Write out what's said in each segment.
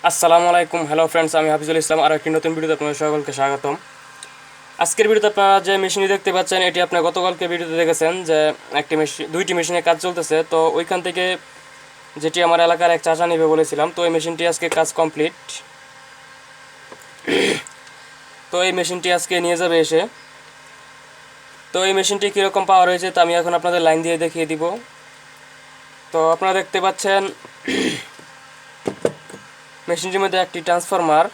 আসসালামু আলাইকুম। Hello friends, আমি হাফিজুল ইসলাম। আর একটি নতুন ভিডিওতে আপনাদের সকলকে স্বাগতম। আজকের ভিডিওতে আপনারা যে মেশিনটি দেখতে পাচ্ছেন, এটি আপনারা গতকালকে ভিডিওতে দেখেছেন যে দুইটি মেশিনে কাজ চলতেছে। তো ওইখান থেকে যেটি আমার এলাকার এক চাচা নেবে বলেছিলাম, তো এই মেশিনটি আজকে কাজ কমপ্লিট। তো এই মেশিনটি আজকে নিয়ে যাবে এসে। তো এই মেশিনটি কীরকম পাওয়ার হয়েছে তা আমি এখন আপনাদের লাইন দিয়ে দেখিয়ে দিব। তো আপনারা দেখতে পাচ্ছেন মেশিনটির মধ্যে একটি ট্রান্সফরমার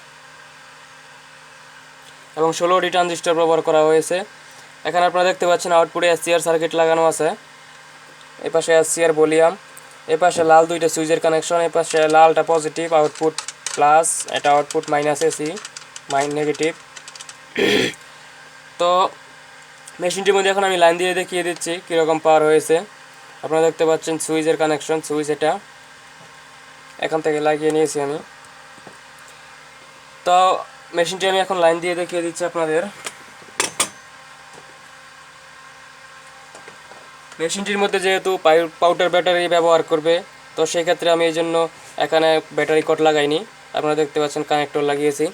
এবং 16টি ট্রানজিস্টর ব্যবহার করা হয়েছে। এখানে আপনারা দেখতে পাচ্ছেন আউটপুটে এসসিআর সার্কিট লাগানো আছে। এই পাশে এসসিআর ভলিউম, এই পাশে লাল দুইটা সুইচের কানেকশন, এই পাশে লালটা পজিটিভ আউটপুট প্লাস, এটা আউটপুট মাইনাস এসি নেগেটিভ। তো মেশিনটির মধ্যে এখন আমি লাইন দিয়ে দেখিয়ে দিচ্ছি কীরকম পাওয়ার হয়েছে। আপনারা দেখতে পাচ্ছেন সুইচের কানেকশন, সুইচ এটা এখান থেকে লাগিয়ে নিয়েছি আমি। তো মেশিনটি আমি এখন লাইন দিয়ে দেখিয়ে দিচ্ছি আপনাদের। মেশিনটির মধ্যে যেহেতু পাউডার ব্যাটারি ব্যবহার করবে, তো সেক্ষেত্রে আমি এই জন্য এখানে ব্যাটারি কট লাগাইনি। আপনারা দেখতে পাচ্ছেন কানেক্টর লাগিয়েছি।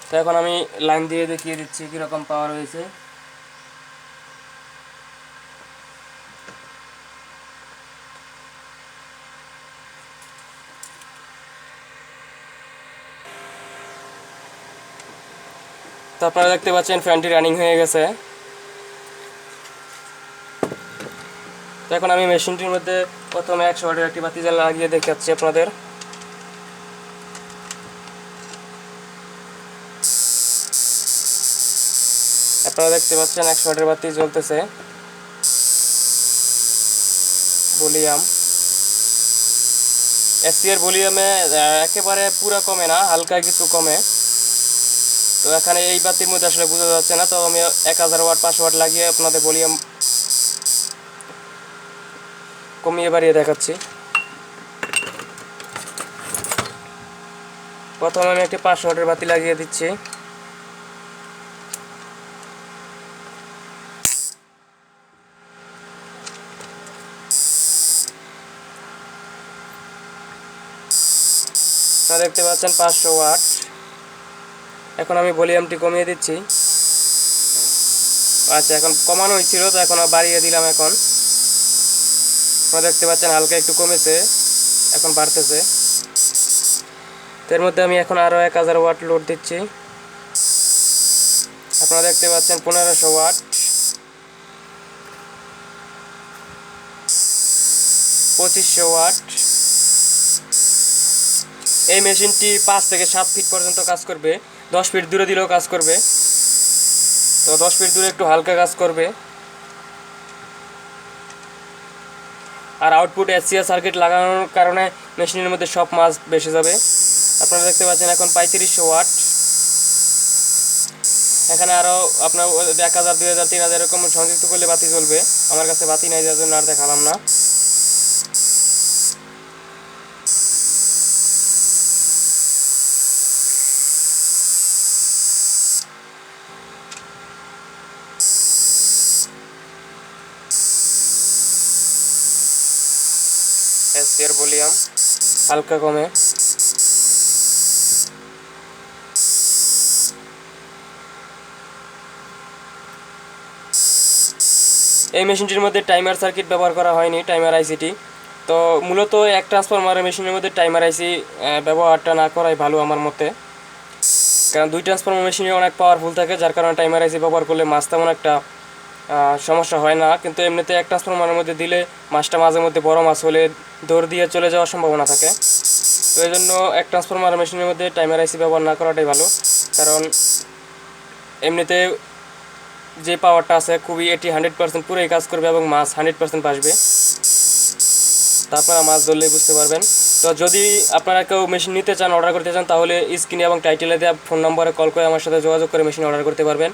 তো এখন আমি লাইন দিয়ে দেখিয়ে দিচ্ছি কীরকম পাওয়ার হয়েছে। তো আপনারা দেখতে পাচ্ছেন ফ্যানটি রানিং হয়ে গেছে। তো এখন আমি মেশিনটির মধ্যে প্রথমে 100 ওয়াটের একটি বাতি জ্বালা লাগিয়ে দেখাচ্ছি আপনাদের। আপনারা দেখতে পাচ্ছেন 100 ওয়াটের বাতি জ্বলতেছে। ভলিউম এসসিআর ভলিউমে একেবারে পুরো কমে না, হালকা কিছু কমে। তো এখানে এই বাতির মধ্যে আসলে বোঝা যাচ্ছে না, তো আমি 1000 ওয়াট 500 ওয়াট লাগিয়ে আপনাদের ভলিউম কমিয়ে বাড়িয়ে দেখাচ্ছি। প্রথমে আমি একটি 500 ওয়াটের বাতি লাগিয়ে দিচ্ছি। আপনারা দেখতে পাচ্ছেন 500 ওয়াট। এখন আমি ভলিউমটি কমিয়ে দিচ্ছি। আচ্ছা, এখন কমানো হয়েছিল, তো এখন বাড়িয়ে দিলাম। এখন আপনারা দেখতে পাচ্ছেন হালকা একটু কমেছে, এখন বাড়তেছে। এর মধ্যে আমি এখন আরও 1000 ওয়াট লোড দিচ্ছি। আপনারা দেখতে পাচ্ছেন 1500 ওয়াট, 2500 ওয়াট। এই মেশিনটি 5 থেকে 7 ফিট পর্যন্ত কাজ করবে, 10 ফিট দূরে দিলেও কাজ করবে। তো 10 ফিট দূরে একটু হালকা কাজ করবে। আর আউটপুট এসসিআর সার্কিট লাগানোর কারণে মেশিনের মধ্যে সব মাস বেশি যাবে। আপনারা দেখতে পাচ্ছেন এখন 3500 ওয়াট। এখানে আরও আপনার 1000 2000 3000 এরকম সংযুক্ত করলে বাতি জ্বলবে। আমার কাছে বাতি নাই, যার জন্য আর দেখালাম না। এসসিআর ভলিউম হালকা কমে। এই মেশিনটির মধ্যে টাইমার সার্কিট ব্যবহার করা হয়নি, টাইমার আইসিটি। তো মূলত এক ট্রান্সফরমারের মেশিনের মধ্যে টাইমার আইসি ব্যবহারটা না করাই ভালো আমার মতে, কারণ 2 ট্রান্সফরমার মেশিনে অনেক পাওয়ারফুল থাকে, যার কারণে টাইমার আইসি ব্যবহার করলে মাছ তেমন একটা সমস্যা হয় না। কিন্তু এমনিতে এক ট্রান্সফরমারের মধ্যে দিলে মাছটা মাঝে মধ্যে বড় মাছ হলে দৌড় দিয়ে চলে যাওয়ার সম্ভাবনা থাকে। তো এই জন্য এক ট্রান্সফরমার মেশিনের মধ্যে টাইমার আইসি ব্যবহার না করাটাই ভালো, কারণ এমনিতে যে পাওয়ারটা আছে খুবই, এটি 100% পুরোই কাজ করবে এবং মাছ 100% বাসবে। তা আপনারা মাছ ধরলেই বুঝতে পারবেন। তো যদি আপনারা কেউ মেশিন নিতে চান, অর্ডার করতে চান, তাহলে স্ক্রিনে এবং টাইটেলে দেওয়া ফোন নম্বরে কল করে আমার সাথে যোগাযোগ করে মেশিন অর্ডার করতে পারবেন।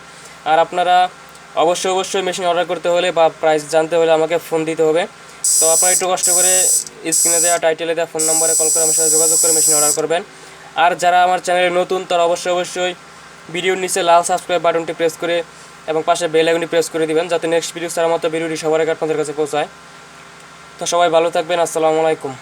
আর আপনারা অবশ্যই মেশিন অর্ডার করতে হলে বা প্রাইস জানতে হলে আমাকে ফোন দিতে হবে। তো আপনারা একটু কষ্ট করে স্ক্রিনে দেওয়া টাইটেলে দেওয়া ফোন নম্বরে কল করে আমার সাথে যোগাযোগ করে মেশিন অর্ডার করবেন। আর যারা আমার চ্যানেলে নতুন, তারা অবশ্যই ভিডিওর নিচে লাল সাবস্ক্রাইব বাটনটি প্রেস করে এবং পাশে বেল আইকনটি প্রেস করে দিবেন, যাতে নেক্সট ভিডিও ছাড়ার মতো ভিডিওটি সবার আগে আপনাদের কাছে পৌঁছায়। তো সবাই ভালো থাকবেন। আসসালামু আলাইকুম।